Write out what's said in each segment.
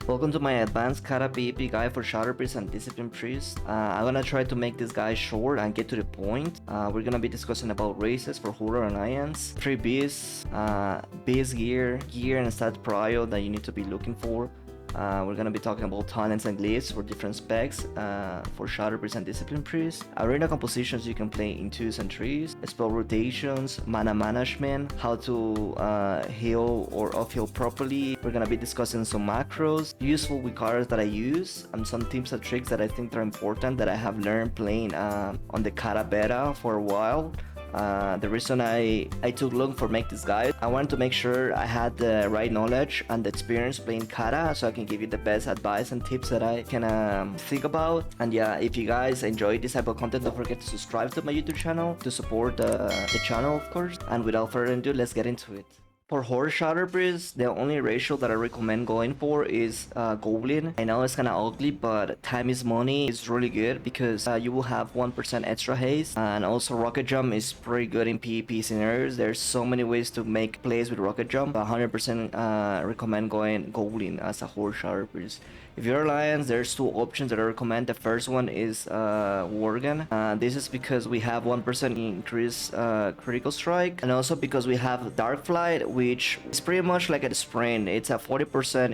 Welcome to my advanced Cata PvP guide for shadowpriest and discipline priest. I'm gonna try to make this guide short and get to the point. We're gonna be discussing about races for Horde Alliance, 3 BIS, BIS gear and stat Prio that you need to be looking for. We're gonna be talking about talents and glyphs for different specs for shadowpriest and discipline priest. Arena compositions you can play in 2s and 3s, spell rotations, mana management, how to heal or off heal properly. We're gonna be discussing some macros, useful with cards that I use, and some tips and tricks that I think are important that I have learned playing on the Cata beta for a while. The reason I took long for make this guide, I wanted to make sure I had the right knowledge and the experience playing Cata, so I can give you the best advice and tips that I can think about. And yeah, if you guys enjoy this type of content, don't forget to subscribe to my YouTube channel to support the channel, of course. And without further ado, let's get into it. For Horde shadowpriest, the only ratio that I recommend going for is Goblin. I know it's kinda ugly, but time is money. It's really good because you will have 1% extra haste, and also rocket jump is pretty good in PvP scenarios. There's so many ways to make plays with rocket jump. 100% recommend going Goblin as a Horde shadowpriest. If you're Alliance, there's 2 options that I recommend. The first one is Worgen. This is because we have 1% increase critical strike, and also because we have Dark Flight, which is pretty much like a sprint. It's a 40%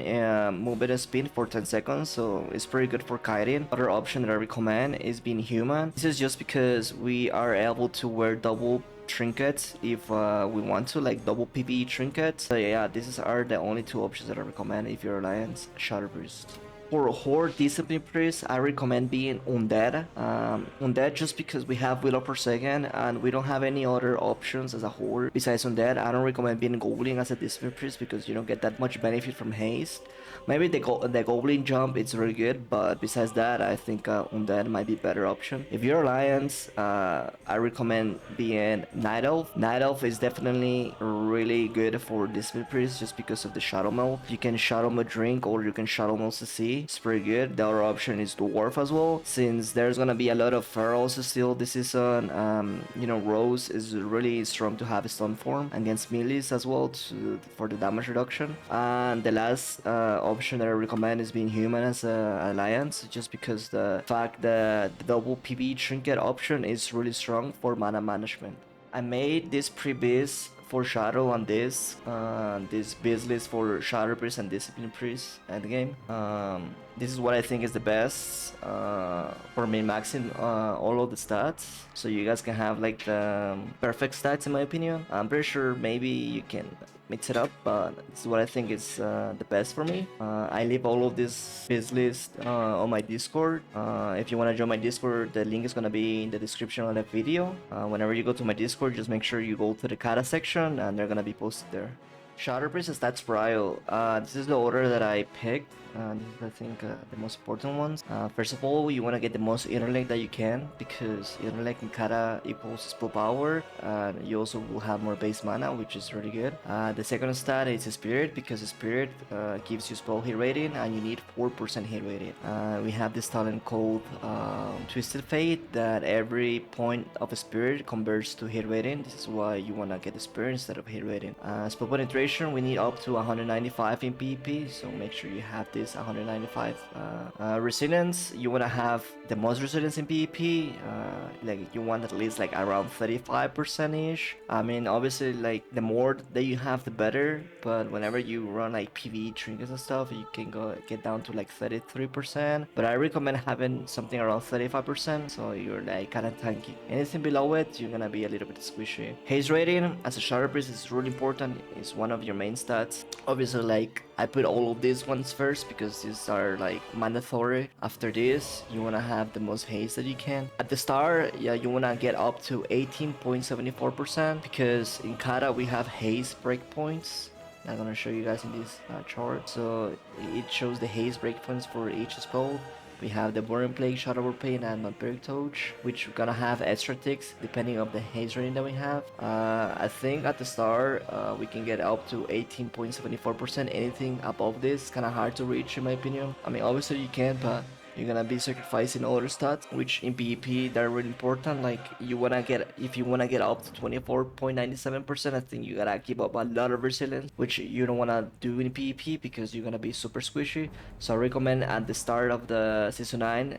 movement and speed for 10 seconds, so it's pretty good for kiting. Other option that I recommend is being human. This is just because we are able to wear double trinkets if we want to, like double PvE trinkets. So yeah, these are the only 2 options that I recommend if you're Alliance shadowpriest. For Horde discipline priest, I recommend being undead. Undead just because we have Will of Forsaken and we don't have any other options as a Horde besides undead. I don't recommend being Goblin as a discipline priest because you don't get that much benefit from haste. Maybe the Goblin jump, it's really good, but besides that, I think undead might be a better option. If you're Alliance, I recommend being Night Elf. Night Elf is definitely really good for discipline priest just because of the shadow mode. You can shadow mode drink or you can shadow mode CC. It's pretty good. The other option is Dwarf as well, since there's gonna be a lot of ferals still this season. You know, Rose is really strong to have a stun form against melees as well for the damage reduction. And the last option that I recommend is being human as a Alliance, just because the fact that the double PvE trinket option is really strong for mana management. I made this pre-biz for Shadow on this BIS list for Shadowpriest and Discipline Priest endgame. This is what I think is the best for min-maxing all of the stats, so you guys can have like the perfect stats in my opinion. I'm pretty sure maybe you can mix it up, but this is what I think is the best for me. I leave all of this BIS list on my Discord. If you want to join my Discord, the link is going to be in the description of the video. Whenever you go to my Discord, just make sure you go to the Cata section and they're going to be posted there. Shadowpriest and stats Prio. This is the order that I picked. This is, I think, the most important ones. First of all, you want to get the most interlink that you can, because interlink in Cata equals spell power. You also will have more base mana, which is really good. The second stat is Spirit, because Spirit gives you spell hit rating, and you need 4% hit rating. We have this talent called Twisted Fate, that every point of a Spirit converts to hit rating. This is why you want to get the Spirit instead of hit rating. Spell penetration, we need up to 195 in PvP, so make sure you have this 195. Resilience, you want to have the most resilience in PvP. Like you want at least like around 35% ish. I mean, obviously, like the more that you have the better, but whenever you run like PvE trinkets and stuff, you can get down to like 33%, but I recommend having something around 35%, so you're like kind of tanky. Anything below it, you're gonna be a little bit squishy. Haste rating as a shadowpriest is really important. It's one of your main stats. Obviously, like I put all of these ones first because these are like mandatory. After this, you want to have the most haste that you can. At the start, yeah, you want to get up to 18.74%, because in Cata we have haste breakpoints. I'm gonna show you guys in this chart. So it shows the haste breakpoints for each spell. We have the Burning Plague, Shadow Pain, and Vampiric Touch, which we're gonna have extra ticks depending on the haste rating that we have. I think at the start we can get up to 18.74%. Anything above this is kind of hard to reach in my opinion. I mean, obviously you can, but You're gonna be sacrificing other stats, which in PvP they're really important. Like you wanna get, if you wanna get up to 24.97%, I think you gotta keep up a lot of resilience, which you don't wanna do in PvP because you're gonna be super squishy. So I recommend at the start of the season 9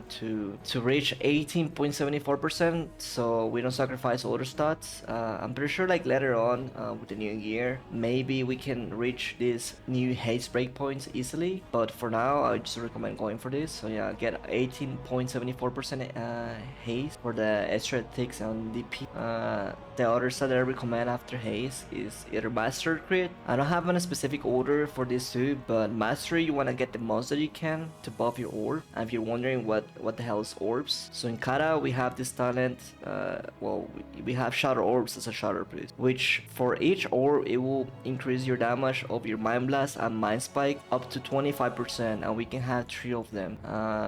to reach 18.74%, so we don't sacrifice other stats. I'm pretty sure like later on with the new year, maybe we can reach these new haste breakpoints easily. But for now, I just recommend going for this. So yeah, get 18.74% haste for the extra ticks on DP. The other stat that I recommend after haste is either master crit. I don't have a specific order for this too, but mastery you want to get the most that you can to buff your orb. And if you're wondering what the hell is orbs, so in Cata we have this talent. Well, we have shadow orbs as a shadowpriest, which for each orb it will increase your damage of your mind blast and mind spike up to 25%, and we can have 3 of them.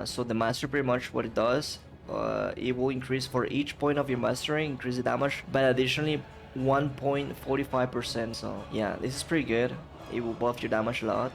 So the master pretty much what it does, it will increase for each point of your mastery, increase the damage by additionally 1.45%. So yeah, this is pretty good. It will buff your damage a lot.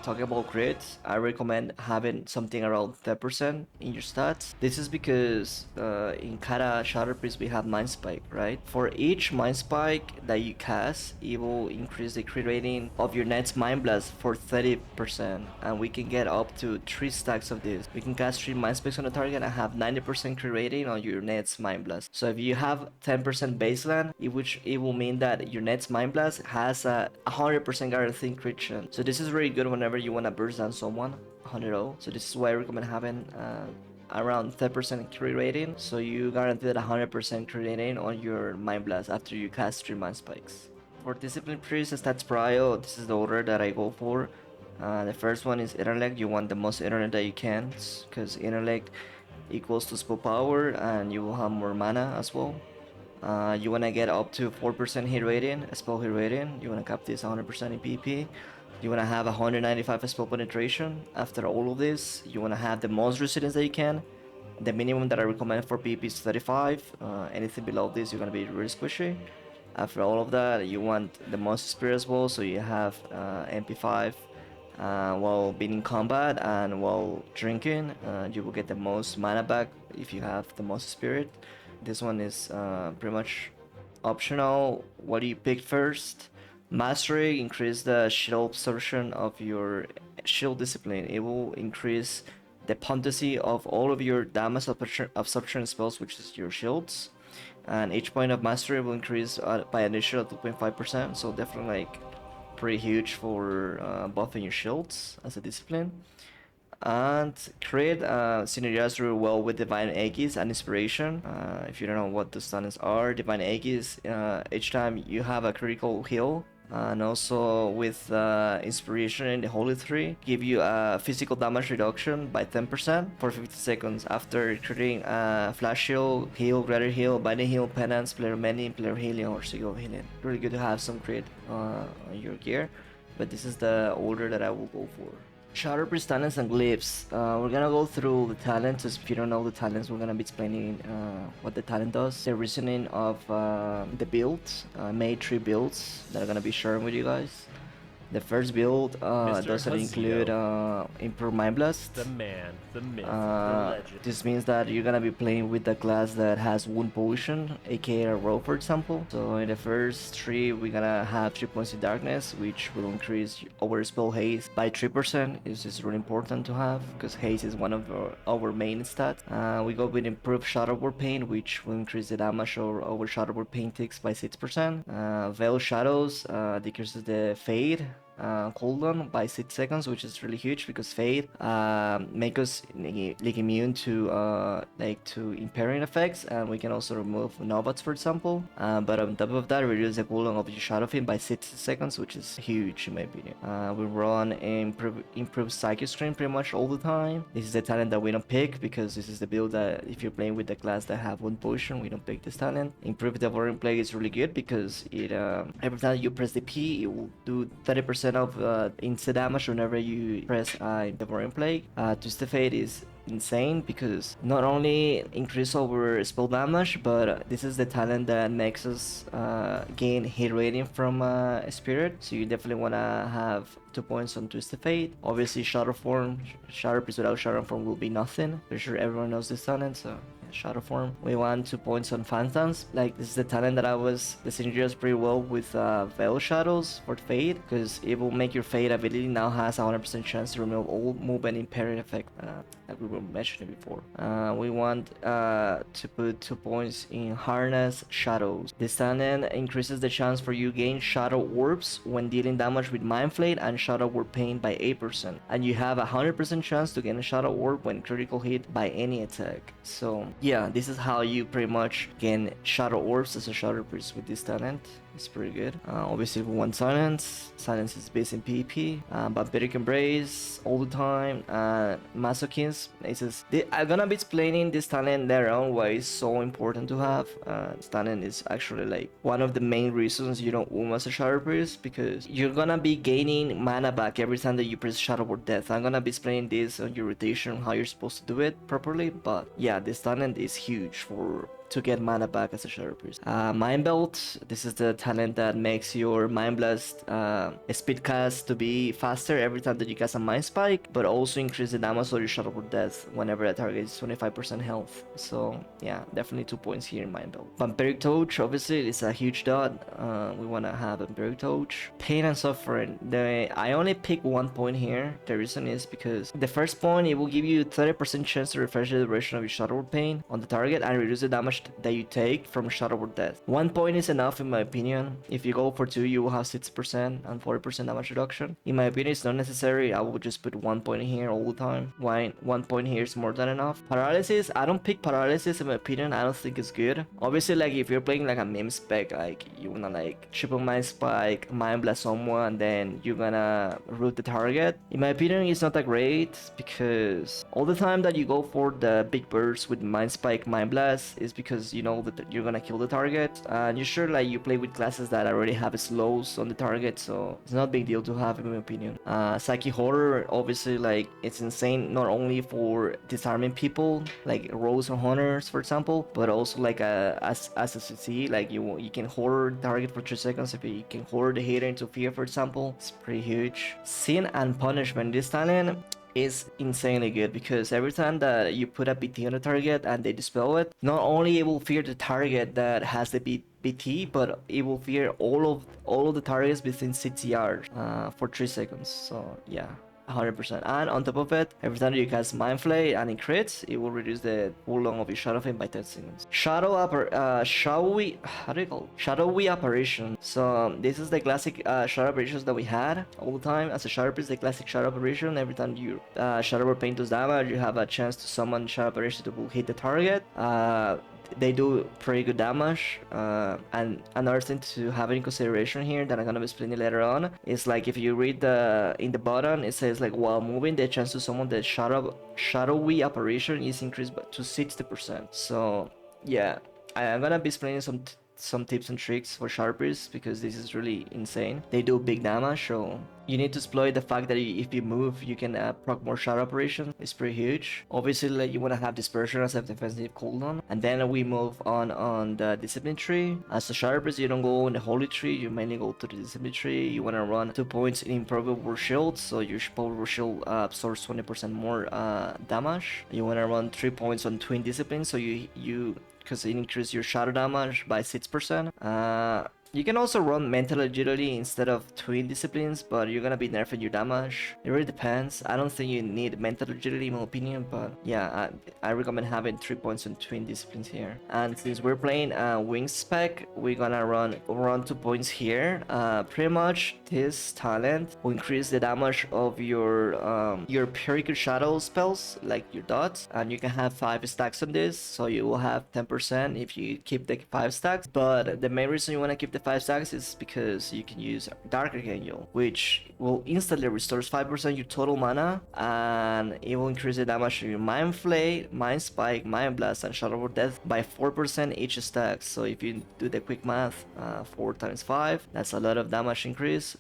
Talking about crits, I recommend having something around 10% in your stats. This is because in Cata Shadowpriest we have Mind Spike, right? For each Mind Spike that you cast, it will increase the crit rating of your next Mind Blast for 30%, and we can get up to 3 stacks of this. We can cast 3 Mind Spikes on a target and have 90% crit rating on your next Mind Blast. So if you have 10% baseline, it will mean that your next Mind Blast has a 100% guaranteed crit chance. So this is really good whenever you want to burst down someone 100-0. So this is why I recommend having around 10% crit rating, so you guarantee that 100% crit rating on your Mind Blast after you cast 3 Mind Spikes. For Discipline Priest stats Prio, this is the order that I go for. The first one is intellect. You want the most intellect that you can, because intellect equals to spell power and you will have more mana as well. You want to get up to 4% hit rating, spell hit rating. You want to cap this 100% in PP. You want to have 195 spell penetration. After all of this, you want to have the most resilience that you can. The minimum that I recommend for PP is 35. Anything below this, you're going to be really squishy. After all of that, you want the most spirit as well, so you have MP5 while being in combat and while drinking. You will get the most mana back if you have the most spirit. This one is pretty much optional. What do you pick first? Mastery, increase the shield absorption of your shield discipline. It will increase the potency of all of your damage absorption spells, which is your shields. And each point of mastery will increase by an additional 2.5%. So definitely like pretty huge for buffing your shields as a discipline. And crit synergizes really well with Divine Aegis and Inspiration. If you don't know what those talents are, Divine Aegis, each time you have a critical heal, and also with Inspiration and the Holy 3, give you a physical damage reduction by 10% for 50 seconds after creating Flash Heal, Greater Heal, Binding Heal, Penance, Player Many, Player Healing, or Single Healing. Really good to have some crit on your gear, but this is the order that I will go for. Shadowpriest Talents and Glyphs. We're gonna go through the talents. If you don't know the talents, we're gonna be explaining what the talent does, the reasoning of the builds. Made 3 builds that are gonna be sharing with you guys. The first build doesn't include Improved Mind Blast. The man, the myth, the legend. This means that you're gonna be playing with the class that has Wound Potion, aka a Rogue, for example. So in the first 3, we're gonna have 3 points in Darkness, which will increase our spell haste by 3%. This is really important to have, because haste is one of our main stats. We go with Improved Shadow Word Pain, which will increase the damage of our Shadow Word Pain ticks by 6%. Veil Shadows decreases the Fade cooldown by 6 seconds, which is really huge because Fade make us like immune to impairing effects, and we can also remove Novats, for example. But on top of that, reduce the cooldown of your Shadow Fiend by 6 seconds, which is huge in my opinion. We run improved Psychic Stream pretty much all the time. This is the talent that we don't pick because this is the build that if you're playing with the class that have Wound Potion, we don't pick this talent. Improved Devouring Plague is really good because it every time you press the P, it will do 30% 30% of instant damage whenever you press Devouring Plague. Twisted Fate is insane because not only increase over spell damage, but this is the talent that makes us gain hit rating from spirit, so you definitely want to have 2 points on Twisted Fate. Obviously Shadow Form, Shadow Priest without Shadow Form will be nothing. For sure everyone knows this talent, so Shadow Form. We want 2 points on Phantoms. Like, this is the talent that the synergies pretty well with Veil Shadows for Fade, because it will make your Fade ability now has a 100% chance to remove all move and impairing effect, like we were mentioning before. We want to put 2 points in Harness Shadows. This talent increases the chance for you gain Shadow Orbs when dealing damage with Mind Flayed and Shadow Orb Pain by 8%, and you have a 100% chance to gain a Shadow Orb when critical hit by any attack. So yeah, this is how you pretty much gain Shadow Orbs as a Shadow Priest with this talent. It's pretty good. Obviously we want Silence. Silence is based in PvP. Vampiric Embrace all the time. Masochism. I'm gonna be explaining this talent later on why it's so important to have. This talent is actually like one of the main reasons you don't win as a Shadow Priest, because you're gonna be gaining mana back every time that you press Shadow Word Death. I'm gonna be explaining this on your rotation, how you're supposed to do it properly, but yeah, this talent is huge to get mana back as a Shadow Priest. Mind Belt, this is the talent that makes your Mind Blast speed cast to be faster every time that you cast a Mind Spike, but also increase the damage of your Shadow Word Death whenever a target is 25% health. So yeah, definitely 2 points here in Mind Belt. Vampiric Touch, obviously, is a huge dot. We want to have Vampiric Touch. Pain and Suffering. I only pick 1 point here. The reason is because the first point, it will give you 30% chance to refresh the duration of your Shadow Word Pain on the target and reduce the damage that you take from Shadow Word Death. 1 point is enough in my opinion. If you go for 2, you will have 6% and 40% damage reduction. In my opinion, it's not necessary. I would just put 1 point here all the time. Why 1 point here is more than enough. Paralysis, I don't pick Paralysis in my opinion. I don't think it's good. Obviously, like if you're playing like a meme spec, like you wanna like triple Mind Spike, Mind Blast someone, and then you're gonna root the target. In my opinion, it's not that great, because all the time that you go for the big burst with Mind Spike, Mind Blast is because you know that you're gonna kill the target, and you sure like you play with classes that already have slows on the target, so it's not a big deal to have in my opinion. Psyche Horror, obviously, like it's insane not only for disarming people like rogues or hunters for example, but also like as a CC, like you can horror the target for 3 seconds. If you can horror the hater into fear for example, it's pretty huge. Sin and Punishment, this talent is insanely good, because every time that you put a BT on the target and they dispel it, not only it will fear the target that has the BT, but it will fear all of the targets within 6 yards for 3 seconds. So yeah, 100%. And on top of it, every time you cast Mind Flay and it crits, it will reduce the cooldown of your Shadow Flame by 10 seconds. Shadowy Apparition. So this is the classic Shadow Apparitions that we had all the time. As a Shadow Priest, the classic Shadow Apparition. Every time you Shadow Word Pain does damage, you have a chance to summon Shadow Apparition that will hit the target. They do pretty good damage, and another thing to have in consideration here that I'm gonna be explaining later on is like if you read in the bottom, it says like while moving, the chance to summon the shadowy apparition is increased to 60%. So yeah, I'm gonna be explaining some tips and tricks for Shadow Priests, because this is really insane. They do big damage, so you need to exploit the fact that if you move, you can proc more Shadow Operation. It's pretty huge. Obviously, like, you want to have Dispersion as a defensive cooldown. And then we move on the Discipline tree. As a Shadow Priest, you don't go in the Holy tree, you mainly go to the Discipline tree. You want to run 2 points in Improbable Shield, so your Improbable Shield absorbs 20% more damage. You want to run 3 points on Twin Discipline, so you because it increases your shadow damage by 6%. You can also run Mental Agility instead of Twin Disciplines, but you're gonna be nerfing your damage. It really depends. I don't think you need Mental Agility in my opinion, but yeah, I recommend having 3 points on Twin Disciplines here. And since we're playing Wing Spec, we're gonna run 2 points here. Pretty much this talent will increase the damage of your Puricle Shadow spells, like your dots, and you can have 5 stacks on this, so you will have 10% if you keep the 5 stacks. But the main reason you want to keep the 5 stacks is because you can use Dark Archangel, which will instantly restores 5% your total mana, and it will increase the damage to your Mind Flay, Mind Spike, Mind Blast, and Shadow of Death by 4% each stack. So if you do the quick math, 4 times 5, that's a lot of damage increase.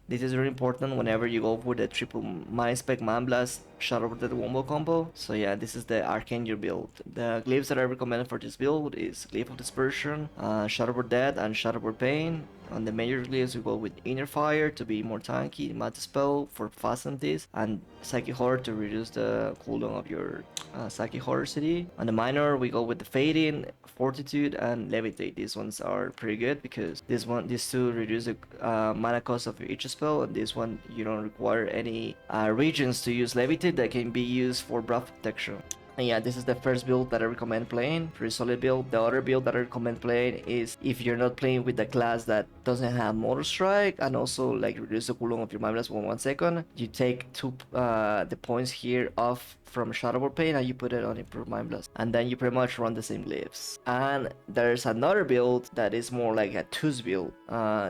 This is really important whenever you go for the triple Mind Spike, Mind Blast, Shadow of Death wombo combo. So yeah, this is the Archangel build. The glyphs that I recommend for this build is Glyph of Dispersion, Shadow of Death, and Shadow of Pain. On the major glyphs, we go with Inner Fire to be more tanky, Mad Spell for fast and this, and Psychic Horror to reduce the cooldown of your Psychic Horror city. On the minor, we go with the Fading, Fortitude, and Levitate. These ones are pretty good because these two reduce the mana cost of each spell, and this one you don't require any regions to use Levitate that can be used for breath protection. And yeah, this is the first build that I recommend playing. Pretty solid build. The other build that I recommend playing is if you're not playing with the class that doesn't have Mortal Strike and also like reduce the cooldown of your Mind Blast for 1 second. You take the points here off from Shadow Pain and you put it on Improved Mind Blast, and then you pretty much run the same glyphs. And there's another build that is more like a twos build.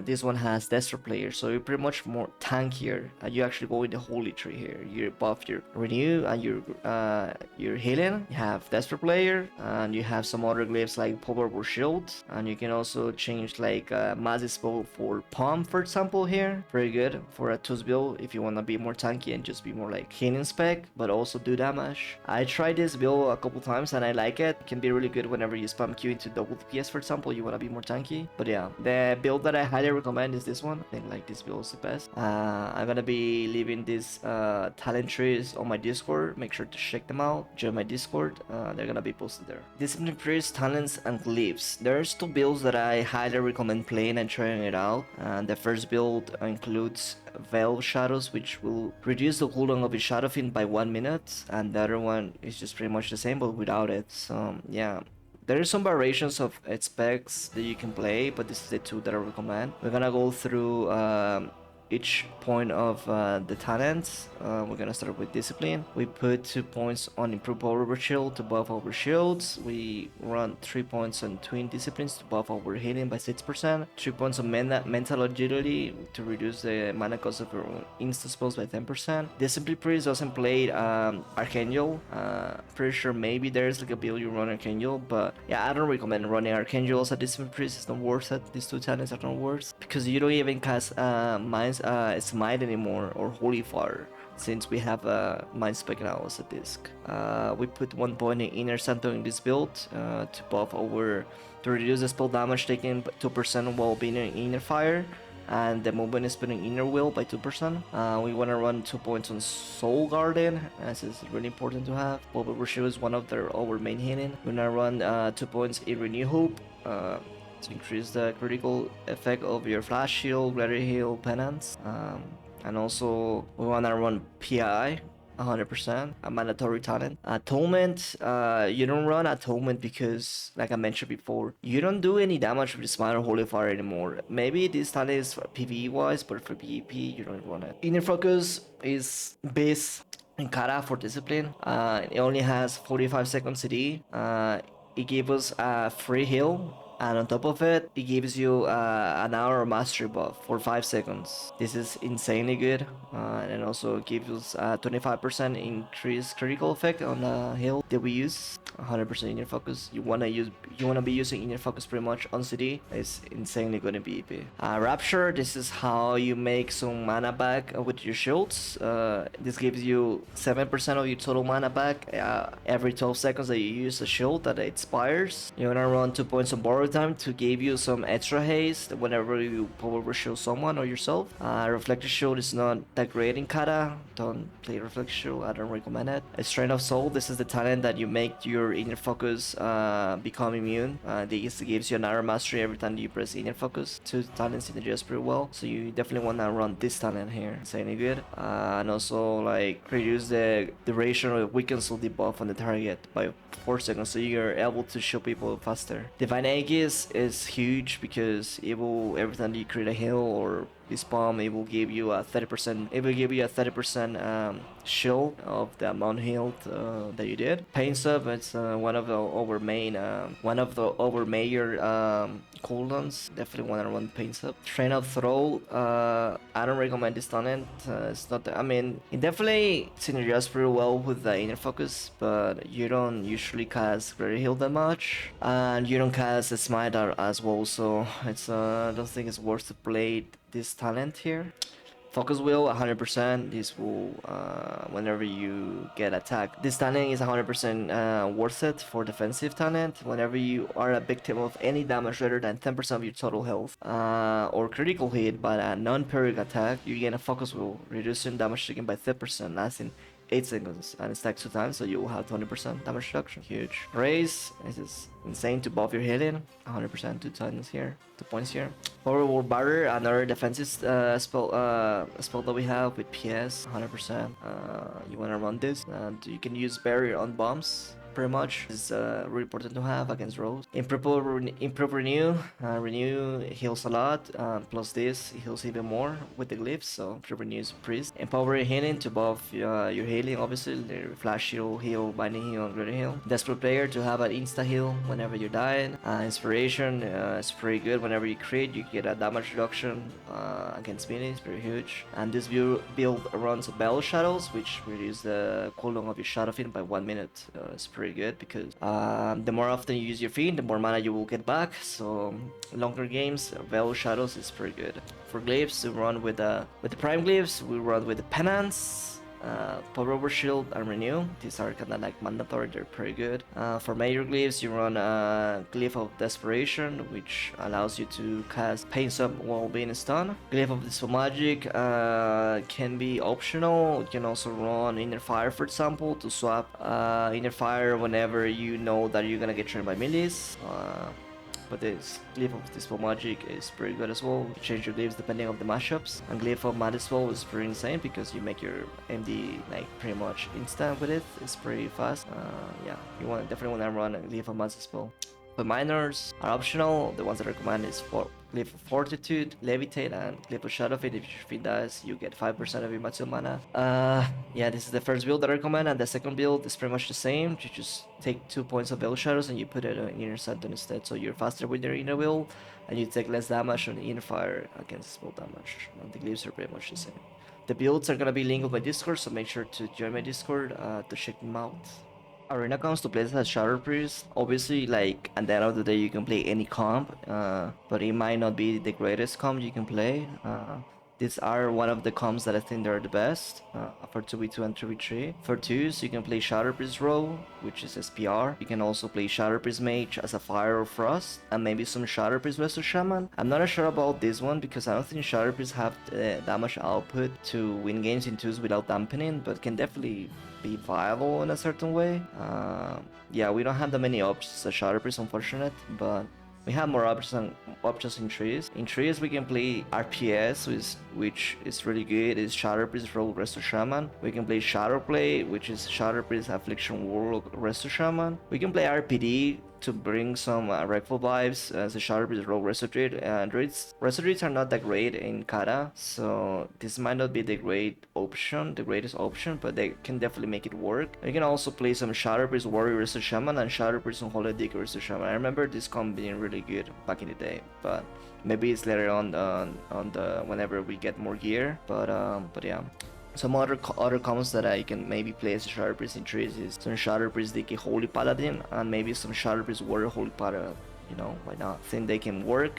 This one has Destro Player, so you're pretty much more tankier. You actually go in the Holy Tree here. You buff your Renew and your healing. You have Destro Player, and you have some other glyphs like Powerful Shield, and you can also change like Massive Spell for Palm, for example. Here, pretty good for a twos build if you want to be more tanky and just be more like healing spec, but also do damage. I tried this build a couple times and I like it. It can be really good whenever you spam Q into double DPS, for example. You want to be more tanky. But yeah, the build that I highly recommend is this one. I think like this build is the best. I'm gonna be leaving these talent trees on my Discord. Make sure to check them out. Join my Discord. They're gonna be posted there. Discipline trees, talents, and glyphs. There's two builds that I highly recommend playing and trying it out. The first build includes Veil Shadows, which will reduce the cooldown of your Shadow Fiend by 1 minute, and the other one is just pretty much the same but without it. So yeah, there are some variations of its specs that you can play, but this is the two that I recommend. We're gonna go through each point of the talents. We're gonna start with discipline. We put 2 points on improve our shield to buff our shields. We run 3 points on twin disciplines to buff our healing by 6%. 3 points on mental agility to reduce the mana cost of our insta spells by 10%. Discipline priest doesn't play Archangel. Pretty sure maybe there's like a build you run Archangel, but yeah, I don't recommend running Archangel as a discipline priest. It's not worth it. These two talents are not worth because you don't even cast Smite anymore or Holy Fire, since we have a Mind Spec now as a disc. We put 1 point in Inner Santo in this build to buff over to reduce the spell damage taken 2% while being in Inner Fire, and the movement is putting Inner Will by 2%. We want to run 2 points on Soul Garden, as is really important to have. Bulba Shield is one of our main healing. We're gonna run 2 points in Renew Hope to increase the critical effect of your Flash Shield, Glitter Heal, Penance. And also we wanna run PI 100%, a mandatory talent. Atonement, you don't run Atonement because, like I mentioned before, you don't do any damage with Smite or Holy Fire anymore. Maybe this talent is PvE wise, but for PvP you don't run it. Inner Focus is BIS and Cata for discipline. It only has 45 seconds CD. It gives us a free heal, and on top of it, it gives you an hour mastery buff for 5 seconds. This is insanely good, and also gives us 25% increased critical effect on the heal that we use. 100% inner focus. You wanna be using inner focus pretty much on CD. It's insanely good in PvP. Rapture. This is how you make some mana back with your shields. This gives you 7% of your total mana back every 12 seconds that you use a shield that expires. You're gonna run 2 points on borrow time to give you some extra haste whenever you power shield someone or yourself. Reflector shield is not that great in Cata. Don't play reflector shield. I don't recommend it. A Strain of Soul. This is the talent that you make your inner focus become immune. This gives you an hour mastery every time you press inner focus. 2 talents synergize pretty well, so you definitely want to run this talent here. It's any good. And also like reduce the duration of weaken soul debuff on the target by 4 seconds, so you're able to show people faster. Divine Aegis is huge because it will, every time you create a heal or This bomb, it will give you a 30%. It will give you a 30% shield of the amount healed that you did. Pain sub, it's one of the major cooldowns. Definitely wanna run pain sub. Train of throw. I don't recommend this talent. It's not. I mean, it definitely synergizes pretty well with the inner focus, but you don't usually cast greater heal that much, and you don't cast a smite as well. So it's I don't think it's worth to play this talent here. Focus Wheel 100%. This will whenever you get attacked. This talent is 100% worth it for defensive talent. Whenever you are a victim of any damage greater than 10% of your total health or critical hit by a non-periodic attack, you gain a Focus Wheel, reducing damage taken by 30%, lasting 8 seconds, and it stacks 2 times, so you will have 20% damage reduction. Huge. Raise, this is insane to buff your healing. 100%, 2 times here, 2 points here. Power Wall Barrier, another defensive spell that we have with PS. 100%. You wanna run this, and you can use barrier on bombs. Pretty much is really important to have against rogues. Improve Renew. Renew heals a lot. Plus this heals even more with the glyphs. So Improve Renew is priest. Empower Healing to buff your healing. Obviously, the flash heal, binding heal, and greater heal. Desperate Player to have an insta heal whenever you die. Inspiration is pretty good. Whenever you crit, you get a damage reduction against mini. It's pretty huge. And this build runs Bell Shadows, which reduce the cooldown of your Shadow Fiend by 1 minute. It's pretty good because the more often you use your fiend, the more mana you will get back. So longer games, Veil Shadows is pretty good. For glyphs, we run with the prime glyphs. We run with the penance, Power Over Shield, and Renew. These are kind of like mandatory. They're pretty good. For major glyphs, you run Glyph of Desperation, which allows you to cast Pain Sub while being stunned. Glyph of Dispel Magic can be optional. You can also run Inner Fire, for example, to swap Inner Fire whenever you know that you're gonna get trained by melees. But this Glyph of Dispel Magic is pretty good as well. You change your glyphs depending on the mashups. And Glyph of Mad Dispel is pretty insane because you make your MD like pretty much instant with it. It's pretty fast. Yeah, you definitely want to run a Glyph of Mad Dispel. But minors are optional. The ones that I recommend is for Glyph of Fortitude, Levitate, and Glyph of Shadow Fiend. If your feed dies, you get 5% of your Matsu mana. Yeah, this is the first build that I recommend, and the second build is pretty much the same. You just take 2 points of Veil Shadows and you put it on Inner Sentinel instead, so you're faster with your Inner Will, and you take less damage on the Inner Fire against spell damage. And the glyphs are pretty much the same. The builds are gonna be linked on my Discord, so make sure to join my Discord to check them out. Arena comes to play as shadowpriest. Obviously, like at the end of the day, you can play any comp, but it might not be the greatest comp you can play. These are one of the comps that I think they're the best for 2v2 and 3v3. For 2s, you can play Shadowpriest role, which is SPR. You can also play Shadowpriest Mage as a Fire or Frost, and maybe some Shadowpriest Resto Shaman. I'm not sure about this one because I don't think Shadowpriest have that much output to win games in 2s without dampening, but can definitely be viable in a certain way. Yeah, we don't have that many options as Shadowpriest, unfortunate, but we have more options in trees. In trees, we can play RPS, which is really good. It's Shadowpriest Rogue Resto Shaman. We can play Shadowplay, which is Shadowpriest Affliction World Resto Shaman. We can play RPD to bring some Wreckful vibes as a Shadowpriest Rogue Resto Druid. Resto Druids are not that great in Cata, so this might not be the greatest option, but they can definitely make it work. You can also play some Shadowpriest Warrior Resto Shaman and Shadowpriest Unholy Dig Resto Shaman. I remember this comp being really good back in the day, but maybe it's later on the whenever we get more gear. But yeah. Some other combos that I can maybe play as a Shadowpriest in trees is some Shadowpriest DK Holy Paladin and maybe some Shadowpriest Warrior Holy Paladin. You know, why not? I think they can work.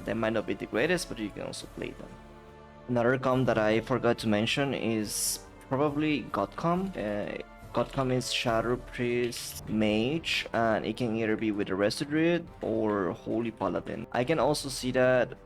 They might not be the greatest, but you can also play them. Another comp that I forgot to mention is probably Godcom. Godcom is Shadowpriest Mage, and it can either be with a Resto Druid or Holy Paladin. I can also see that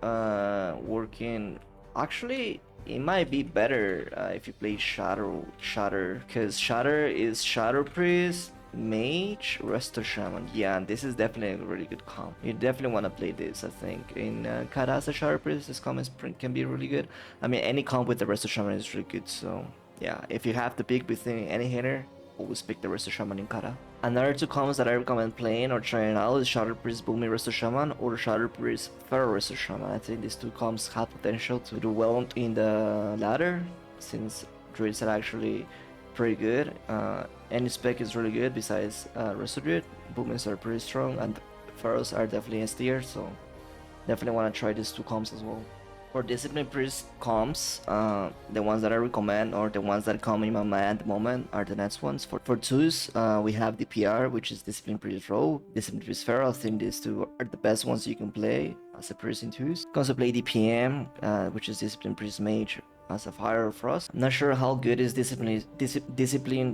working. Actually, it might be better if you play Shatter, because Shatter is Shadowpriest Mage Resto Shaman. Yeah, and this is definitely a really good comp. You definitely want to play this, I think. In Cata as a Shadowpriest, this comp can be really good. I mean, any comp with the Resto Shaman is really good, so yeah, if you have to pick between any hitter, always pick the Resto Shaman in Cata. Another two combos that I recommend playing or trying out is Shadowpriest Boomy Resto Shaman or Shadowpriest Feral Resto Shaman. I think these two combos have potential to do well in the ladder, since druids are actually pretty good. Any spec is really good besides Resto Druid. Boomers are pretty strong, and Ferals are definitely S tier, so definitely want to try these two comps as well. For Discipline Priest comps, the ones that I recommend or the ones that come in my mind at the moment are the next ones. For twos, we have the PR, which is Discipline Priest Row, Discipline Priest Feral. I think these two are the best ones you can play as a priest in twos. You can also play DPM, which is Discipline Priest Mage as a Fire or Frost. I'm not sure how good is Discipline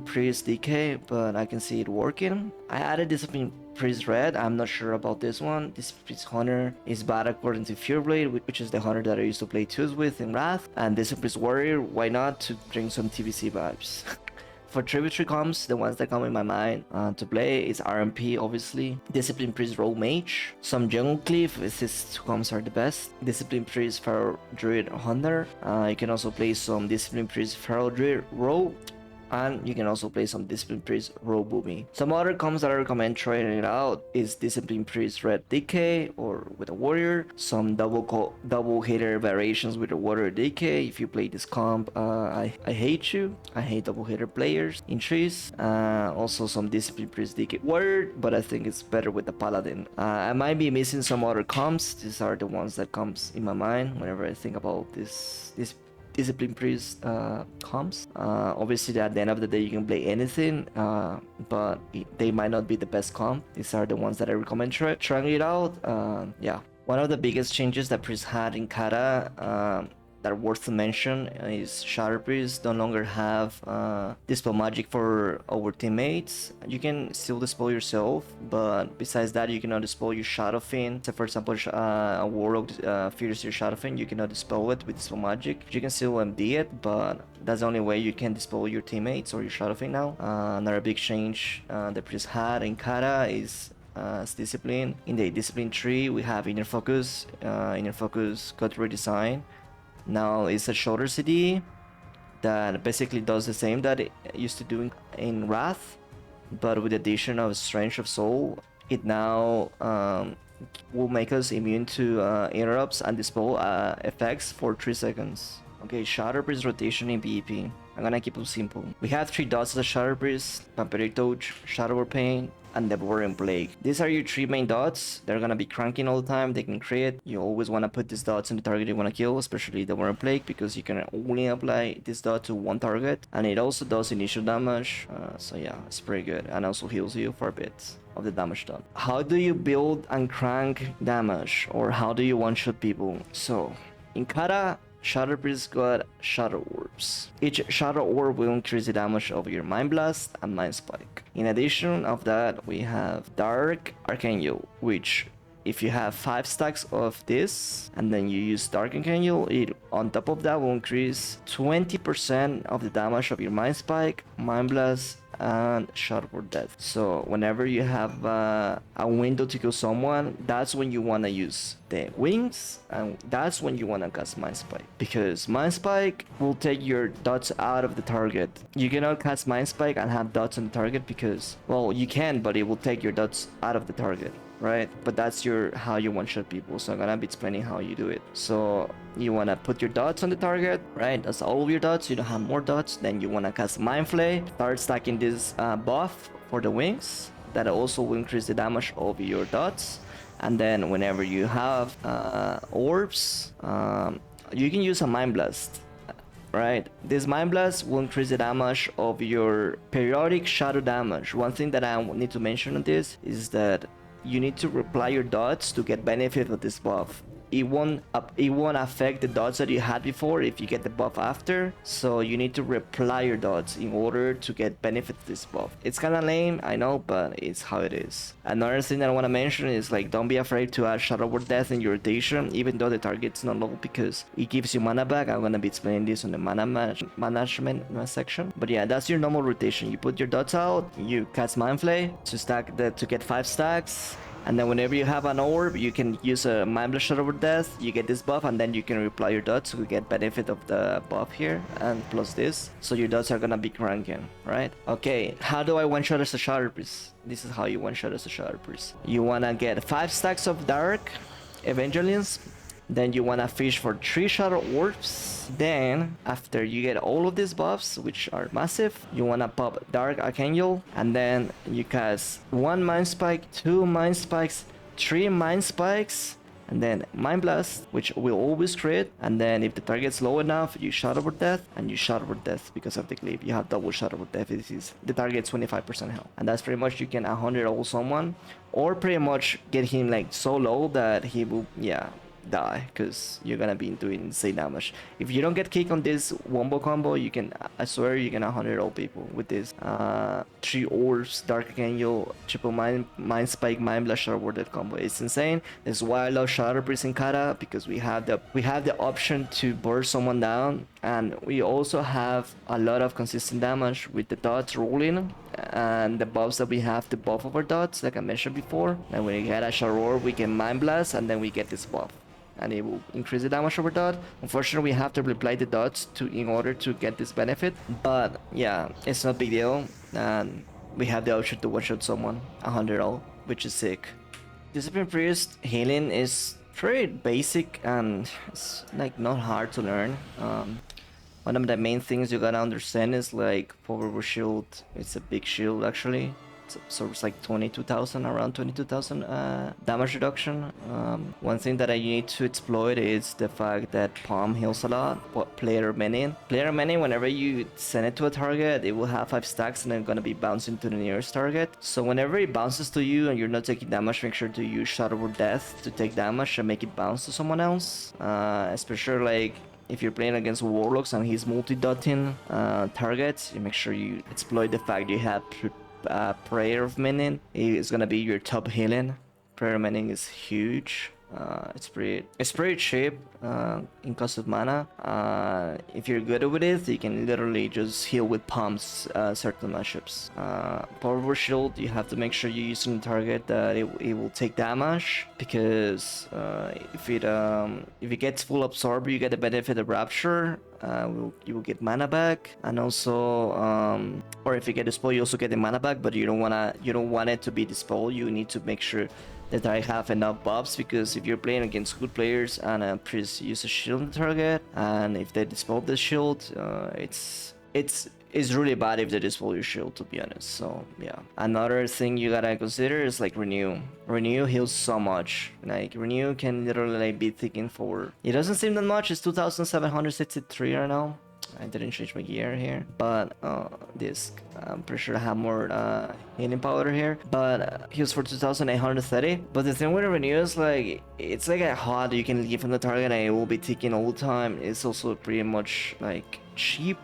Priest DK, but I can see it working. I added Discipline Priest Red. I'm not sure about this one. This Priest Hunter is bad according to Fearblade, which is the hunter that I used to play twos with in Wrath. And Discipline Priest Warrior, why not, to bring some TVC vibes. For tributary comps, the ones that come in my mind to play is RMP, obviously. Discipline Priest Rogue Mage. Some Jungle Cliff, these two comps are the best. Discipline Priest Feral Druid Hunter. You can also play some Discipline Priest Feral Druid Rogue. And you can also play some Discipline Priest Rogue Boomy. Some other comps that I recommend trying it out is Discipline Priest Red DK or with a Warrior. Some double hitter variations with a Warrior DK. If you play this comp, I hate you. I hate double hitter players in trees. Also some Discipline Priest DK Warrior, but I think it's better with the Paladin. I might be missing some other comps. These are the ones that comes in my mind whenever I think about this Discipline Priest comps. Obviously at the end of the day you can play anything, but they might not be the best comp. These are the ones that I recommend trying it out. Yeah, one of the biggest changes that Priest had in Cata that are worth to mention is Shadowpriest no longer have Dispel Magic for our teammates. You can still dispel yourself, but besides that you cannot dispel your Shadowfiend. So for example, a Warlock fears your Shadowfiend, you cannot dispel it with Dispel Magic. You can still MD it, but that's the only way you can dispel your teammates or your Shadowfiend now. Another big change that Priest had in Cata is as discipline. In the discipline tree we have Inner Focus. Inner Focus got redesigned. Now it's a shorter CD that basically does the same that it used to do in Wrath, but with the addition of Strength of Soul. It now will make us immune to interrupts and dispel effects for 3 seconds. Okay, Shadowpriest rotation in PvP. I'm gonna keep it simple. We have 3 dots as a Shadowpriest: Vampiric Touch, Shadow Pain, and Devouring Plague. These are your 3 main dots. They're gonna be cranking all the time. They can crit. You always wanna put these dots in the target you wanna kill, especially Devouring Plague, because you can only apply this dot to one target, and it also does initial damage. So yeah, it's pretty good, and also heals you for a bit of the damage done. How do you build and crank damage, or how do you one-shot people? So in Cata, Shadowpriest got Shadow Orbs. Each Shadow Orb will increase the damage of your Mind Blast and Mind Spike. In addition of that, we have Dark Archangel, which if you have 5 stacks of this and then you use Dark Archangel, it on top of that will increase 20% of the damage of your Mind Spike, Mind Blast, and Shot for Death. So whenever you have a window to kill someone, that's when you want to use the wings, and that's when you want to cast Mind Spike, because Mind Spike will take your dots out of the target. You cannot cast Mind Spike and have dots on the target, because, well, you can, but it will take your dots out of the target, right? But that's how you one-shot people, so I'm gonna be explaining how you do it. So you wanna put your dots on the target, right? That's all of your dots. You don't have more dots. Then you wanna cast Mind Flay, start stacking this buff for the wings that also will increase the damage of your dots. And then whenever you have orbs, you can use a Mind Blast, right? This Mind Blast will increase the damage of your periodic shadow damage. One thing that I need to mention on this is that you need to reply your dots to get benefit of this buff. It won't affect the dots that you had before if you get the buff after, so you need to reply your dots in order to get benefit of this buff. It's kind of lame, I know, but it's how it is. Another thing that I want to mention is, like, don't be afraid to add Shadow Word Death in your rotation, even though the target's not low, because it gives you mana back. I'm gonna be explaining this on the mana management section. But yeah, that's your normal rotation. You put your dots out, you cast Mind Flay to stack to get 5 stacks. And then whenever you have an orb, you can use a Mind Blast Shot over Death, you get this buff, and then you can reply your dots to get benefit of the buff here, and plus this. So your dots are gonna be cranking, right? Okay, how do I one-shot as a shadowpriest? This is how you one-shot as a shadowpriest. You wanna get 5 stacks of Dark Evangelions, then you wanna fish for 3 shadow orbs. Then after you get all of these buffs, which are massive, you wanna pop Dark Archangel, and then you cast 1 Mind Spike, 2 Mind Spikes, 3 Mind Spikes, and then Mind Blast, which will always crit. And then if the target's low enough, you shot over death, and you shot over death because of the glyph. You have double shot over death. This is the target's 25% health, and that's pretty much you can 100 ult someone, or pretty much get him like so low that he will die, because you're gonna be doing insane damage. If you don't get kicked on this wombo combo, you can, I swear you can 100 all people with this 3 orbs, Dark Archangel, triple mind spike, mind blast, rewarded combo. It's insane. This is why I love shadowpriest in Cata, because we have the option to burst someone down, and we also have a lot of consistent damage with the dots rolling and the buffs that we have to buff our dots, like I mentioned before. And when we get a shadow orb, we can mind blast, and then we get this buff, and it will increase the damage over dot. Unfortunately, we have to reply the dots in order to get this benefit, but yeah, it's not a big deal, and we have the option to one-shot someone 100 all, which is sick. Discipline Priest healing is pretty basic, and it's like not hard to learn. One of the main things you gotta understand is like Power Shield. It's a big shield actually. So it's like 22,000, around 22,000 damage reduction. One thing that I need to exploit is the fact that Palm heals a lot. Player Many, whenever you send it to a target, it will have 5 stacks and then gonna be bouncing to the nearest target. So whenever it bounces to you and you're not taking damage, make sure to use Shot over Death to take damage and make it bounce to someone else. Especially like if you're playing against Warlocks and he's multi-dotting targets, you make sure you exploit the fact you have Prayer of Meaning. It's gonna be your top healing. Prayer of Meaning is huge. It's pretty cheap in cost of mana. If you're good with it, you can literally just heal with pumps certain matchups. Power Shield, you have to make sure you're using a target that it will take damage, because if it gets full absorb, you get the benefit of Rapture. You will get mana back, and also or if you get dispel, you also get the mana back, but you don't want it to be dispel. You need to make sure that I have enough buffs, because if you're playing against good players and a priest use a shield on the target, and if they dispel the shield, it's really bad if they dispel your shield, to be honest. So yeah, another thing you gotta consider is like renew heals so much. Like renew can literally like be ticking for, it doesn't seem that much, it's 2,763 right now. I didn't change my gear here, but this I'm pretty sure I have more healing powder here, but he was for 2,830. But the thing with the renew is like, it's like a HUD you can leave from the target and it will be ticking all the time. It's also pretty much like cheap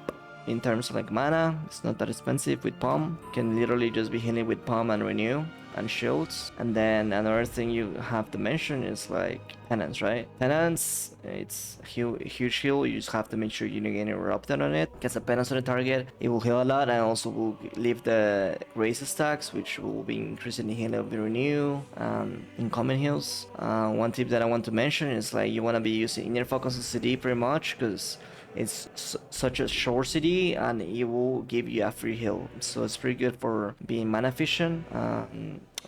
in terms of like mana. It's not that expensive with Palm. You can literally just be healing with Palm and renew and shields. And then another thing you have to mention is like Penance, right? Penance, it's a huge heal. You just have to make sure you don't get interrupted on it. Gets a Penance on the target, it will heal a lot, and also will leave the grace stacks, which will be increasing the healing of the renew in common heals. One tip that I want to mention is like you want to be using inner focus on CD pretty much, because it's such a short CD and it will give you a free heal, so it's pretty good for being mana efficient.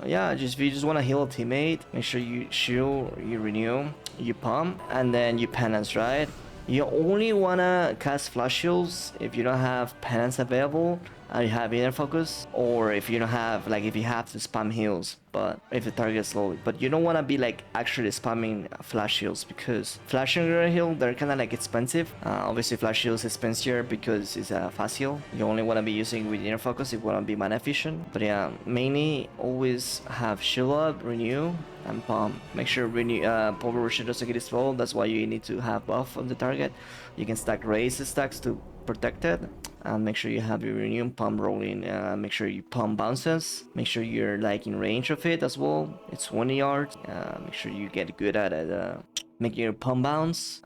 Yeah, if you just want to heal a teammate, make sure you shield, you renew, you pump, and then you penance, right? You only wanna cast flash heals if you don't have penance available and you have inner focus, or if you don't have, like, if you have to spam heals, but if the target is slow. But you don't want to be like actually spamming flash heals, because flash and heal, they're kind of like expensive. Obviously flash heals is expensive because it's a fast heal. You only want to be using with inner focus if you want to be mana efficient. But yeah, mainly always have shield up, renew, and pump. Make sure renew power shield doesn't get dispelled. That's why you need to have buff on the target. You can stack raise stacks to protect it, and make sure you have your renew pump rolling. Make sure you pump bounces, make sure you're like in range of it as well. It's 1 yard. Make sure you get good at it, making your pump bounce.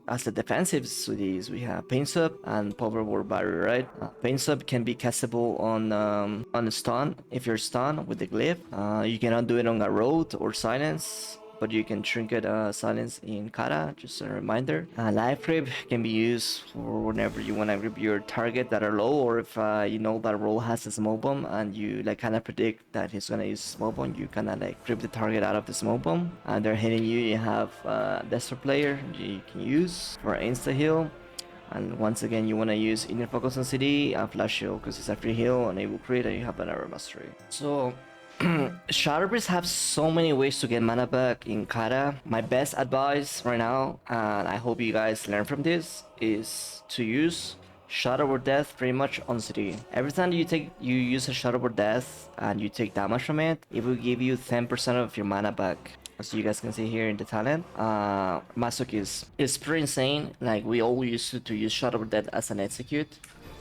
as the defensives to these, we have Pain Sub and Power Word Barrier, right? Pain Sub can be castable on stun if you're stunned with the glyph. You cannot do it on a road or silence, but you can trinket silence in Cata, just a reminder. Life grip can be used for whenever you want to grip your target that are low, or if you know that role has a smoke bomb and you like kind of predict that he's gonna use smoke bomb, you kind of like grip the target out of the smoke bomb and they're hitting you. You have Desert Player you can use for insta heal. And once again, you want to use Inner Focus on CD and Flash Heal because it's a free heal, enable crit, and you have an arrow mastery. So shadowpriest have so many ways to get mana back in Cata. My best advice right now, and I hope you guys learn from this, is to use Shadow or Death pretty much on CD. Every time you use a Shadow or Death and you take damage from it, it will give you 10% of your mana back. As you guys can see here in the talent, Masochism is pretty insane. Like we all used to use Shadow or Death as an execute,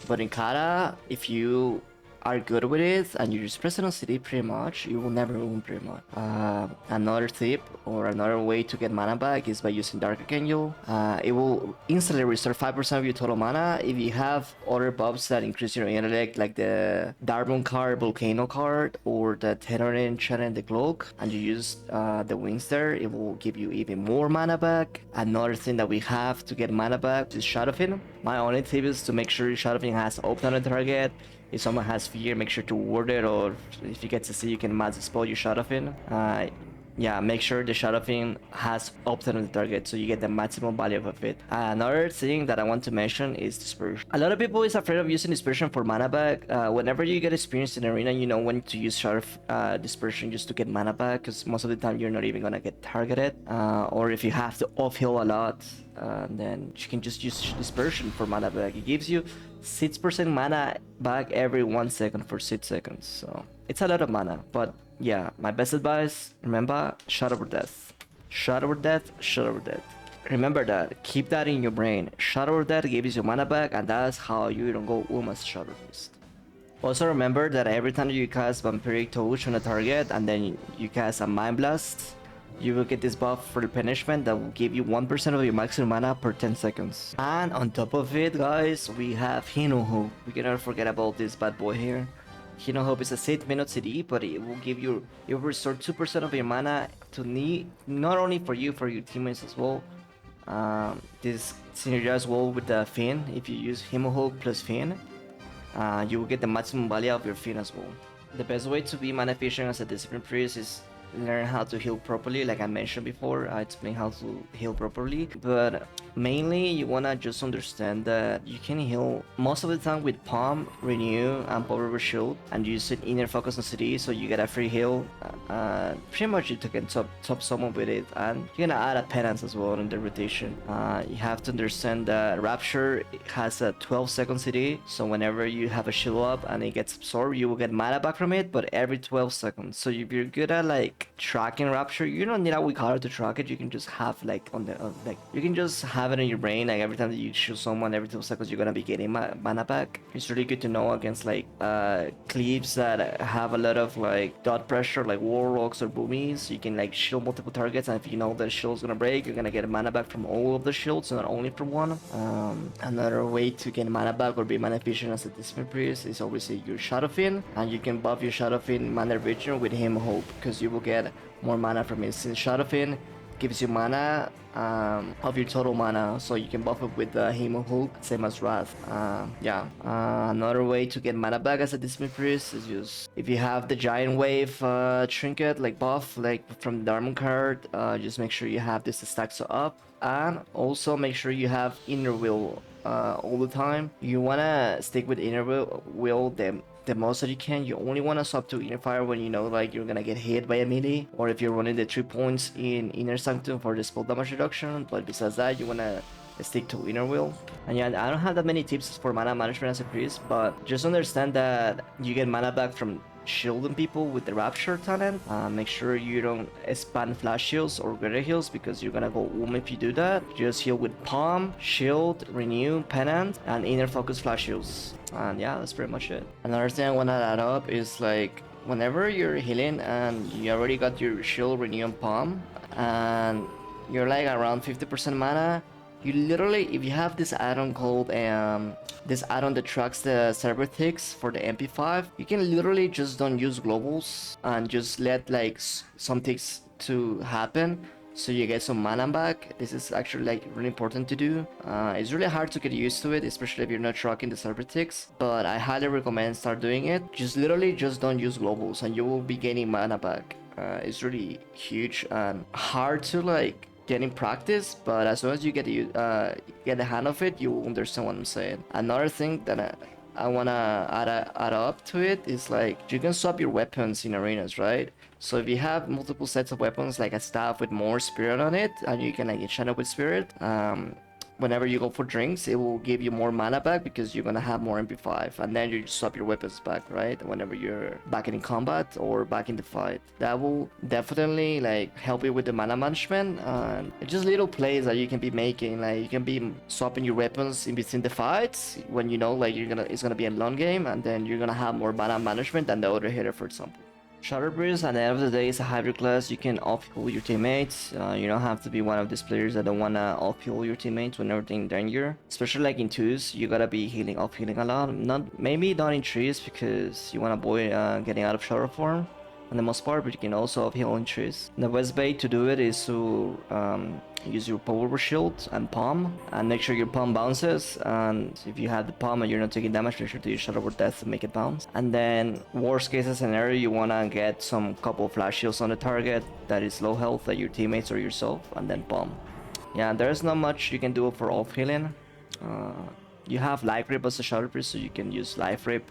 but in Cata, if you are good with it and you just press it on CD pretty much, you will never win pretty much. Another tip or another way to get mana back is by using Dark Archangel. It will instantly restore 5% of your total mana if you have other buffs that increase your intellect, like the Darkmoon card, Volcano card, or the Tenor Channel the Cloak, and you use the wings there. It will give you even more mana back. Another thing that we have to get mana back is Shadowfin. My only tip is to make sure Shadowfin has open on the target. If someone has fear, make sure to ward it, or if you get to see, you can mass spell your Shadowfin. Yeah, make sure the Shadowfin has opted on the target so you get the maximum value of it. Another thing that I want to mention is Dispersion. A lot of people is afraid of using Dispersion for mana back. Whenever you get experience in arena, you know when to use Dispersion just to get mana back, because most of the time you're not even gonna get targeted. Or if you have to off heal a lot, then you can just use Dispersion for mana back. It gives you 6% mana back every 1 second for 6 seconds, so it's a lot of mana. But yeah, my best advice, remember, Shadow or Death. Shadow or Death, Shadow or Death. Remember that, keep that in your brain. Shadow or Death gives you mana back, and that's how you don't go as shadowpriest. Also remember that every time you cast Vampiric Touch on a target and then you cast a Mind Blast, you will get this buff for the punishment that will give you 1% of your maximum mana per 10 seconds. And on top of it, guys, we have Hino Hope. We cannot forget about this bad boy here. Hino Hope is a 6-minute CD, but it will restore 2% of your mana to need, not only for you, for your teammates as well. This synergizes well with the Fin. If you use Hino Hope plus Fin, you will get the maximum value of your Fin as well. The best way to be mana efficient as a Discipline Priest is learn how to heal properly. Like I mentioned before, I explained how to heal properly, but mainly you wanna just understand that you can heal most of the time with Palm, Renew, and Power Shield, and use it Inner Focus on CD, so you get a free heal. Pretty much you can top someone with it, and you're gonna add a penance as well in the rotation. You have to understand that Rapture has a 12-second CD, so whenever you have a shield up and it gets absorbed, you will get mana back from it, but every 12 seconds. So if you're good at like tracking Rapture, you don't need a weak card to track it. You can just have like you can just have it in your brain, like every time that you shoot someone, every 2 seconds you're gonna be getting mana back. It's really good to know against like clips that have a lot of like dot pressure, like Warlocks or Boomies. So you can like shield multiple targets, and if you know the shield's gonna break, you're gonna get mana back from all of the shields, not only from one. Another way to get mana back or be mana efficient as a Discipline Priest is obviously your Shadowfin, and you can buff your Shadowfin mana region with Him Hope, because you will get more mana from it. Since Shadowfin gives you mana of your total mana, so you can buff it with the Hemo Hook, same as Wrath. Another way to get mana back as a Discipline Priest is just if you have the Giant Wave trinket like buff, like from the Darkmoon card, just make sure you have this stacks up, and also make sure you have Inner Will all the time. You wanna stick with Inner Will the most that you can. You only want to swap to Inner Fire when you know like you're gonna get hit by a melee, or if you're running the 3 points in Inner Sanctum for the spell damage reduction. But besides that, you wanna stick to Inner Will. And yeah, I don't have that many tips for mana management as a priest, but just understand that you get mana back from shielding people with the Rapture talent. Make sure you don't expand flash shields or greater heals, because you're gonna go if you do that. Just heal with Palm, Shield, Renew, Penance, and Inner Focus flash shields. And yeah, that's pretty much it. Another thing I want to add up is like whenever you're healing and you already got your Shield, Renew, and Palm, and you're like around 50% mana, You literally, if you have this add-on called this add-on that tracks the server ticks for the MP5, you can literally just don't use globals and just let like some ticks to happen, so you get some mana back. This is actually like really important to do. It's really hard to get used to it, especially if you're not tracking the server ticks, but I highly recommend start doing it. Just literally just don't use globals and you will be gaining mana back. It's really huge and hard to like get in practice, but as soon as you get the hang of it, you will understand what I'm saying. Another thing that I wanna add up to it is like you can swap your weapons in arenas, right? So if you have multiple sets of weapons, like a staff with more spirit on it, and you can like enchant it with spirit, whenever you go for drinks, it will give you more mana back because you're gonna have more MP5, and then you just swap your weapons back, right? Whenever you're back in combat or back in the fight, that will definitely like help you with the mana management. And just little plays that you can be making, like you can be swapping your weapons in between the fights when you know like it's gonna be a long game, and then you're gonna have more mana management than the other hitter, for example. Shadowpriest at the end of the day is a hybrid class. You can off-heal your teammates. You don't have to be one of these players that don't wanna off-heal your teammates whenever they're in danger. Especially like in 2s, you gotta be off-healing a lot. Maybe not in 3s because you wanna avoid getting out of shadow form on the most part, but you can also off-heal in 3s. The best way to do it is to use your power shield and palm, and make sure your palm bounces, and if you have the palm and you're not taking damage, make sure to use Shadow Word Death to make it bounce. And then worst case scenario, you wanna get some couple flash shields on the target that is low health, like your teammates or yourself, and then palm. Yeah, there's not much you can do for off healing. You have Life Grip as a Shadow Priest, so you can use Life Grip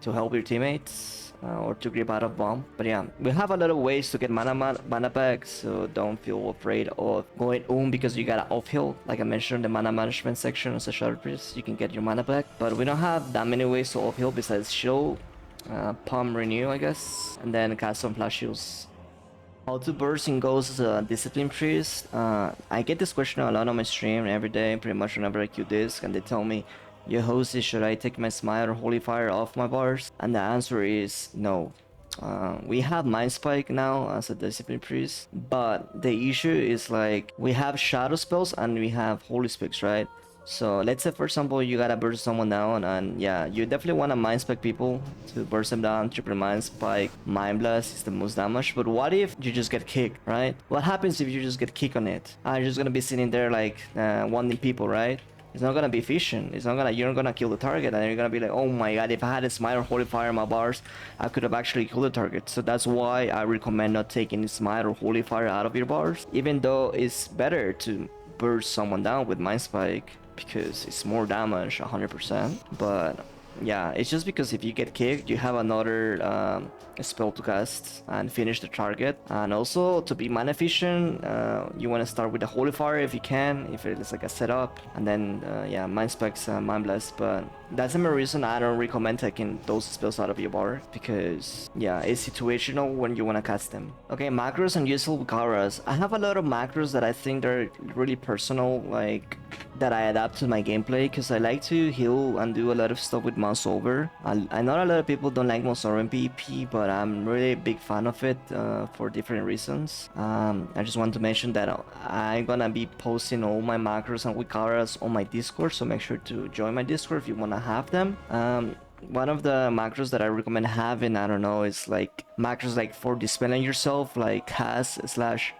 to help your teammates. Or to grip out of bomb. But yeah, we have a lot of ways to get mana back, so don't feel afraid of going because you gotta off heal. Like I mentioned, the mana management section as a Shadow Priest, you can get your mana back. But we don't have that many ways to off heal besides shield, palm renew, I guess, and then cast some flash shields. How to burst in Ghost as a Discipline Priest? I get this question a lot on my stream every day, pretty much whenever I queue disc, and they tell me, "Yo, Hozi, should I take my Smite or Holy Fire off my bars?" And the answer is no. We have Mind Spike now as a Discipline Priest, but the issue is like we have Shadow Spells and we have Holy Spikes, right? So let's say for example you gotta burst someone down, and yeah, you definitely wanna Mind Spike people to burst them down. Triple Mind Spike, Mind Blast is the most damage. But what if you just get kicked, right? What happens if you just get kicked on it? You're just gonna be sitting there like wanting people, right? It's not gonna be efficient. You're not gonna kill the target, and you're gonna be like, oh my god, if I had a Smite or Holy Fire in my bars, I could have actually killed the target. So that's why I recommend not taking Smite or Holy Fire out of your bars, even though it's better to burst someone down with Mind Spike because it's more damage 100%. But yeah, it's just because if you get kicked, you have another spell to cast and finish the target. And also, to be mana efficient, you want to start with the Holy Fire if you can, if it's like a setup, and then yeah, Mind Spikes, Mind Blast. But that's the main reason I don't recommend taking those spells out of your bar, because yeah, it's situational when you want to cast them. Okay, macros and useful Karas. I have a lot of macros that I think they're really personal, like that I adapt to my gameplay, because I like to heal and do a lot of stuff with mouse over. I know a lot of people don't like mouse over in PvP, but I'm really a big fan of it for different reasons. I just want to mention that I'm gonna be posting all my macros and Wikaras on my Discord, so make sure to join my Discord if you wanna have them. One of the macros that I recommend having, I don't know, is like macros like for dispelling yourself, like cast slash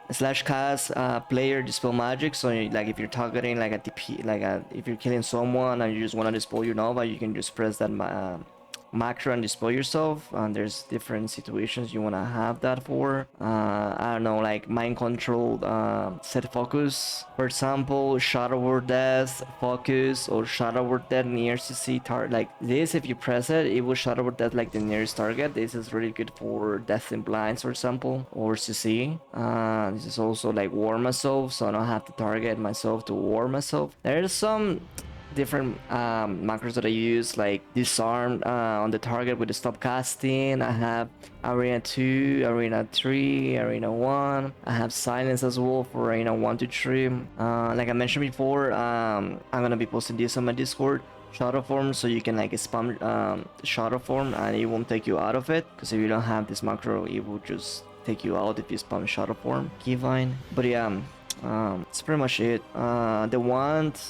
cast player dispel magic. So like if you're targeting like a DP, if you're killing someone and you just want to dispel your Nova, you can just press that macro and dispel yourself. And there's different situations you want to have that for. I don't know, like mind control, set focus, for example, Shadow Word Death focus, or Shadow Word Death near CC target. Like this, if you press it, it will Shadow Word Death like the nearest target. This is really good for Death in Blinds, for example, or CC. This is also like warm myself, so I don't have to target myself to warm myself. There's some different macros that I use, like disarm on the target with the stop casting. I have arena 2, arena 3, arena 1. I have silence as well for arena 1 to 3. Like I mentioned before, I'm gonna be posting this on my Discord, shadow form, so you can like spam shadow form and it won't take you out of it, because if you don't have this macro, it will just take you out if you spam shadow form keyvine. But yeah, That's pretty much it. The wand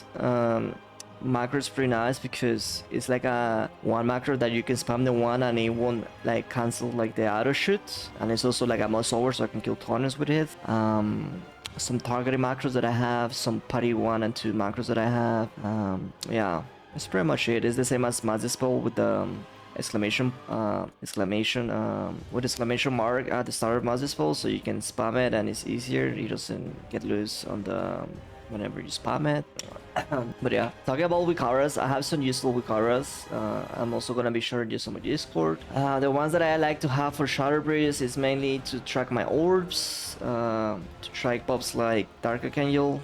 macro is pretty nice because it's like a one macro that you can spam the one and it won't like cancel like the auto shoot, and it's also like a must over so I can kill taunters with it. Some targeting macros that I have, some party 1 and 2 macros that I have. Yeah, that's pretty much it. It's the same as Magic Spell with the exclamation mark at the start of Magic Spell, so you can spam it and it's easier. It doesn't get loose on the whenever you spam it. But yeah, talking about Wikaras, I have some useful Wikaras. I'm also gonna be sharing this on my Discord. The ones that I like to have for shadowpriest is mainly to track my orbs, to track pops like Dark Archangel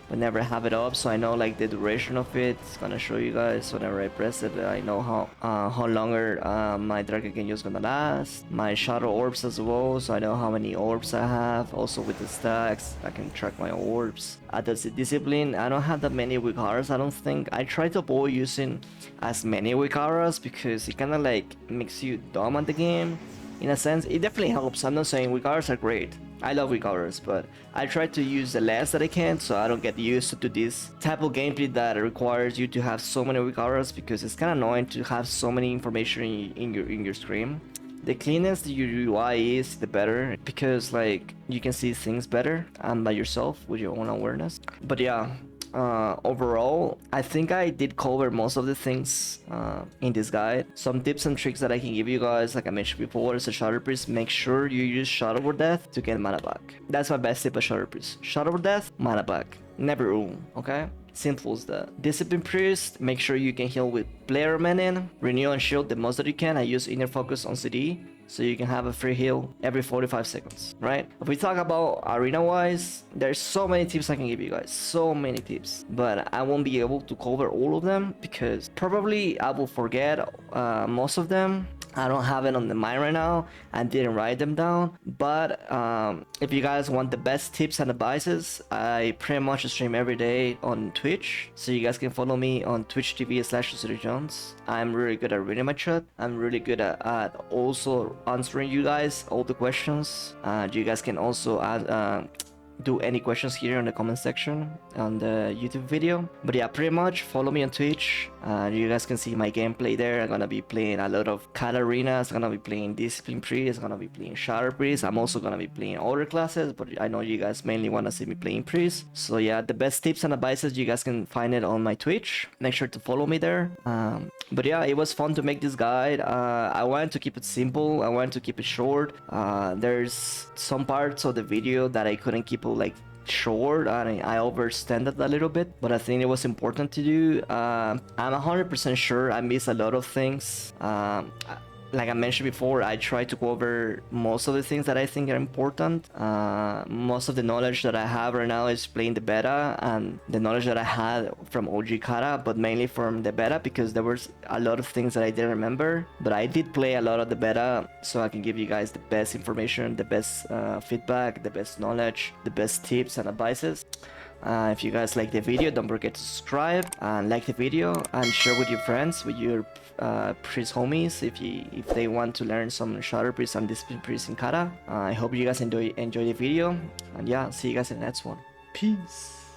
whenever I have it up, so I know like the duration of it. It's gonna show you guys whenever I press it. I know how longer my Dark Archangel is gonna last. My shadow orbs as well, so I know how many orbs I have. Also with the stacks, I can track my orbs. At the discipline, I don't have that many Wikaras, I don't think. I try to avoid using as many Wikaras because it kind of like makes you dumb at the game. In a sense, it definitely helps. I'm not saying Wikaras are great. I love Wikaras, but I try to use the less that I can so I don't get used to this type of gameplay that requires you to have so many Wikaras, because it's kind of annoying to have so many information in your screen. The cleanest your UI is, the better, because like you can see things better and by yourself with your own awareness. But yeah, overall, I think I did cover most of the things in this guide. Some tips and tricks that I can give you guys, like I mentioned before, as a shadowpriest, make sure you use Shadow over Death to get mana back. That's my best tip as shadowpriest. Shadow over Death, mana back. Never rule, okay? Simple as that. Discipline Priest, make sure you can heal with Player Menin. Renew and shield the most that you can. I use Inner Focus on CD, so you can have a free heal every 45 seconds, right? If we talk about arena-wise, there's so many tips I can give you guys. So many tips. But I won't be able to cover all of them because probably I will forget most of them. I don't have it on the mind right now. I didn't write them down. But if you guys want the best tips and advices, I pretty much stream every day on Twitch. So you guys can follow me on Twitch TV/Hozitojones. I'm really good at reading my chat. I'm really good at also answering you guys all the questions. You guys can also do any questions here in the comment section on the YouTube video. But yeah, pretty much follow me on Twitch. You guys can see my gameplay there. I'm gonna be playing a lot of Cata arenas. I'm gonna be playing Discipline Priest. I'm gonna be playing Shadow Priest. I'm also gonna be playing other classes, but I know you guys mainly wanna see me playing Priest. So yeah, the best tips and advices, you guys can find it on my Twitch. Make sure to follow me there. But yeah, it was fun to make this guide. I wanted to keep it simple. I wanted to keep it short. There's some parts of the video that I couldn't keep like short, and I overextended a little bit, but I think it was important to do. I'm 100% sure I missed a lot of things. Like I mentioned before, I try to cover most of the things that I think are important. Most of the knowledge that I have right now is playing the beta, and the knowledge that I had from OG Cata, but mainly from the beta because there was a lot of things that I didn't remember. But I did play a lot of the beta, so I can give you guys the best information, the best feedback, the best knowledge, the best tips and advices. If you guys like the video, don't forget to subscribe and like the video and share with your friends, with your priest homies, if they want to learn some shadow priest and discipline priest in Cata. I hope you guys enjoy the video, and yeah, see you guys in the next one. Peace.